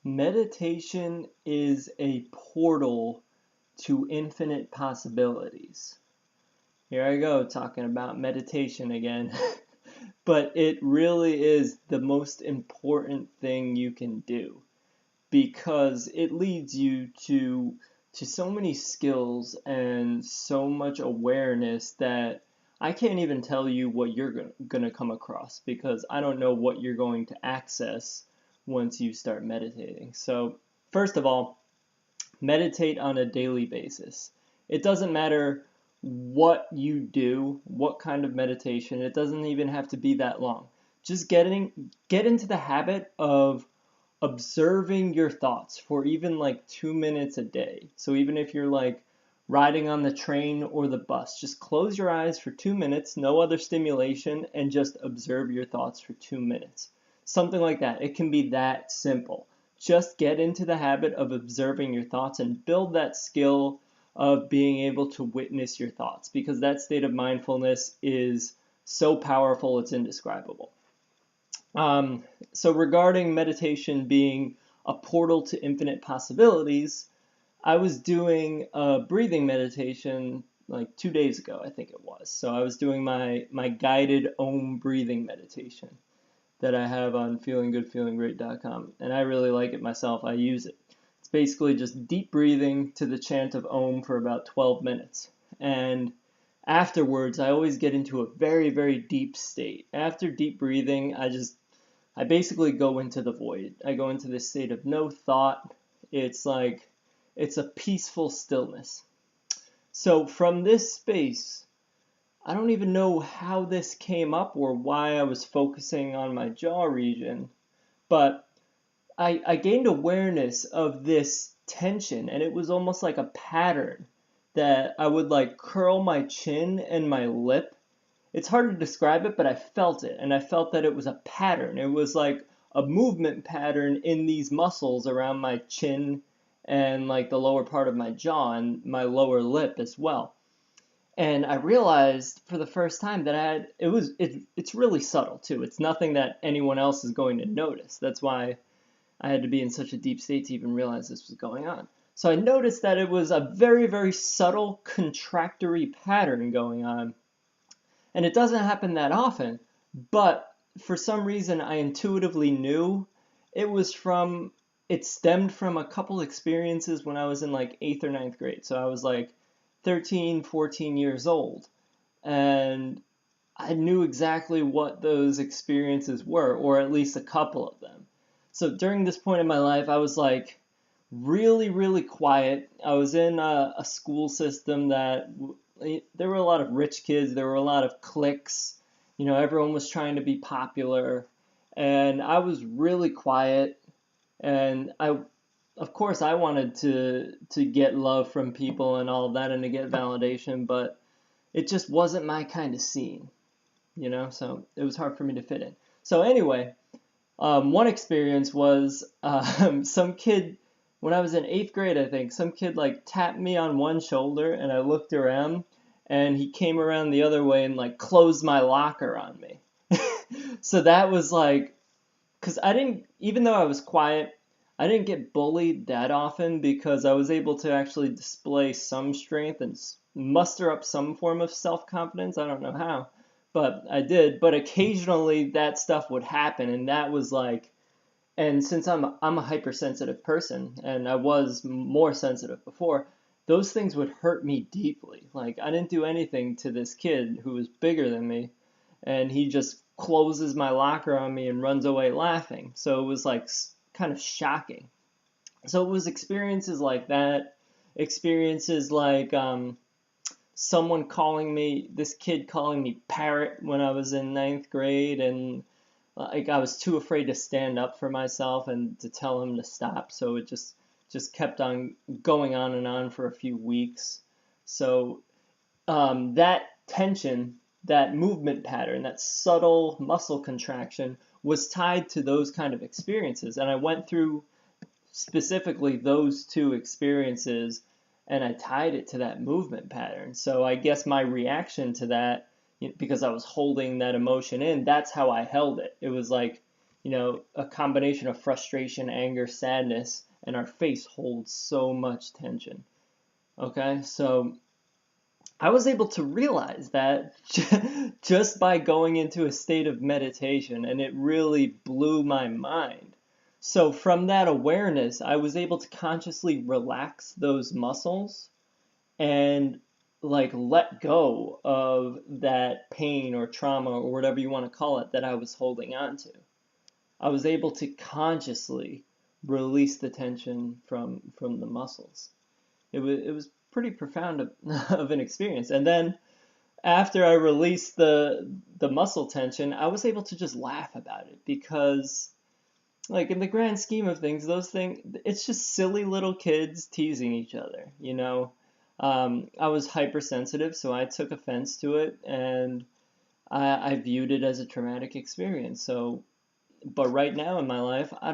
Meditation is a portal to infinite possibilities. Here I go talking about meditation again. But it really is the most important thing you can do because it leads you to so many skills and so much awareness that I can't even tell you what you're gonna come across because I don't know what you're going to access once you start meditating. So, first of all, meditate on a daily basis. It doesn't matter what you do, what kind of meditation. It doesn't even have to be that long. Just get into the habit of observing your thoughts for even like 2 minutes a day. So even if you're like riding on the train or the bus, just close your eyes for 2 minutes, no other stimulation, and just observe your thoughts for 2 minutes. Something like that. It can be that simple. Just get into the habit of observing your thoughts and build that skill of being able to witness your thoughts because that state of mindfulness is so powerful, it's indescribable. Um, so regarding meditation being a portal to infinite possibilities, I was doing a breathing meditation like 2 days ago, I think it was. So I was doing my guided Om breathing meditation that I have on feelinggoodfeelinggreat.com, and I really like it myself. I use it. It's basically just deep breathing to the chant of Om for about 12 minutes. And afterwards, I always get into a very, very deep state. After deep breathing, I basically go into the void. I go into this state of no thought. It's like, it's a peaceful stillness. So from this space, I don't even know how this came up or why I was focusing on my jaw region, but I gained awareness of this tension, and it was almost like a pattern that I would like curl my chin and my lip. It's hard to describe it, but I felt it, and I felt that it was a pattern. It was like a movement pattern in these muscles around my chin and like the lower part of my jaw and my lower lip as well. And I realized for the first time that it's really subtle too. It's nothing that anyone else is going to notice. That's why I had to be in such a deep state to even realize this was going on. So I noticed that it was a very, very subtle contractory pattern going on. And it doesn't happen that often, but for some reason I intuitively knew it was from, it stemmed from a couple experiences when I was in like 8th or ninth grade. So I was like 13, 14 years old. And I knew exactly what those experiences were, or at least a couple of them. So during this point in my life, I was like really, really quiet. I was in a school system that there were a lot of rich kids, there were a lot of cliques. You know, everyone was trying to be popular, and I was really quiet. And of course, I wanted to get love from people and all of that, and to get validation, but it just wasn't my kind of scene, you know. So it was hard for me to fit in. So anyway, one experience was some kid, when I was in 8th grade, I think, some kid like tapped me on one shoulder and I looked around and he came around the other way and like closed my locker on me. So that was like, because I didn't, even though I was quiet, I didn't get bullied that often because I was able to actually display some strength and muster up some form of self-confidence. I don't know how, but I did. But occasionally that stuff would happen, and that was like, and since I'm a hypersensitive person, and I was more sensitive before, those things would hurt me deeply. Like I didn't do anything to this kid who was bigger than me, and he just closes my locker on me and runs away laughing. So it was like kind of shocking. So it was experiences like that, experiences like someone calling me, this kid calling me parrot when I was in ninth grade, and like I was too afraid to stand up for myself and to tell him to stop. So it just kept on going on and on for a few weeks. So that tension, that movement pattern, that subtle muscle contraction was tied to those kind of experiences. And I went through specifically those two experiences and I tied it to that movement pattern. So I guess my reaction to that, because I was holding that emotion in, that's how I held it. It was like a combination of frustration, anger, sadness, and our face holds so much tension. Okay, so I was able to realize that just by going into a state of meditation, and it really blew my mind. So, from that awareness, I was able to consciously relax those muscles and like let go of that pain or trauma or whatever you want to call it that I was holding on to. I was able to consciously release the tension from the muscles. It was pretty profound of an experience. And then after I released the muscle tension, I was able to just laugh about it because like in the grand scheme of things, those things, it's just silly little kids teasing each other. I was hypersensitive, so I took offense to it, and I viewed it as a traumatic experience. So, but right now in my life, I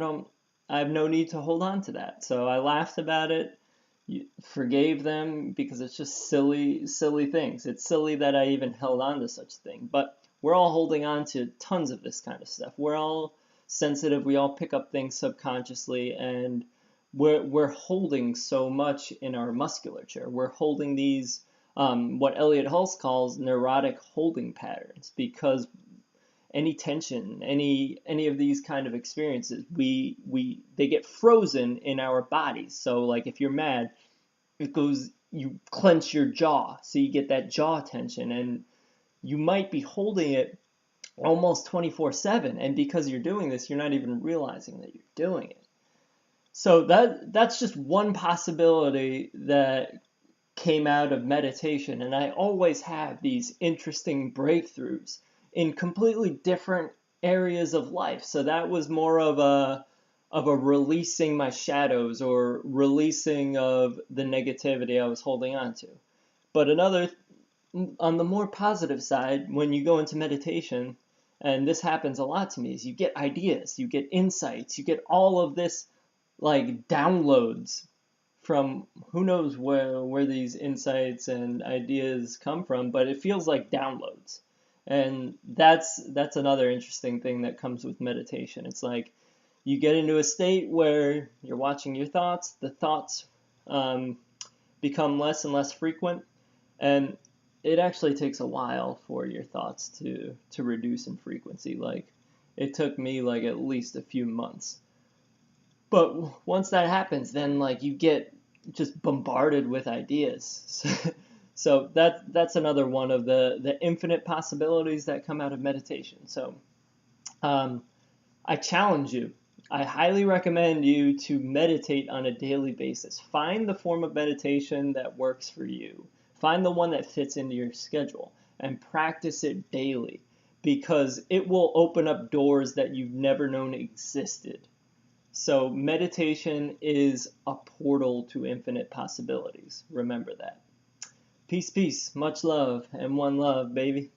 have no need to hold on to that. So I laughed about it, forgave them because it's just silly, silly things. It's silly that I even held on to such a thing. But we're all holding on to tons of this kind of stuff. We're all sensitive. We all pick up things subconsciously, and we're holding so much in our musculature. We're holding these what Elliot Hulse calls neurotic holding patterns because any tension, any of these kind of experiences, they get frozen in our bodies. So like if you're mad, you clench your jaw, so you get that jaw tension, and you might be holding it almost 24/7, and because you're doing this, you're not even realizing that you're doing it. So that's just one possibility that came out of meditation, and I always have these interesting breakthroughs in completely different areas of life. So that was more of a releasing my shadows or releasing of the negativity I was holding on to. But on the more positive side, when you go into meditation, and this happens a lot to me, is you get ideas, you get insights, you get all of this like downloads from who knows where these insights and ideas come from, but it feels like downloads. And that's another interesting thing that comes with meditation. It's like you get into a state where you're watching your thoughts, the thoughts become less and less frequent, and it actually takes a while for your thoughts to reduce in frequency. Like it took me like at least a few months. But once that happens, then like you get just bombarded with ideas. So that's another one of the infinite possibilities that come out of meditation. So um, I challenge you. I highly recommend you to meditate on a daily basis. Find the form of meditation that works for you. Find the one that fits into your schedule and practice it daily because it will open up doors that you've never known existed. So meditation is a portal to infinite possibilities. Remember that. Peace, peace, much love, and one love, baby.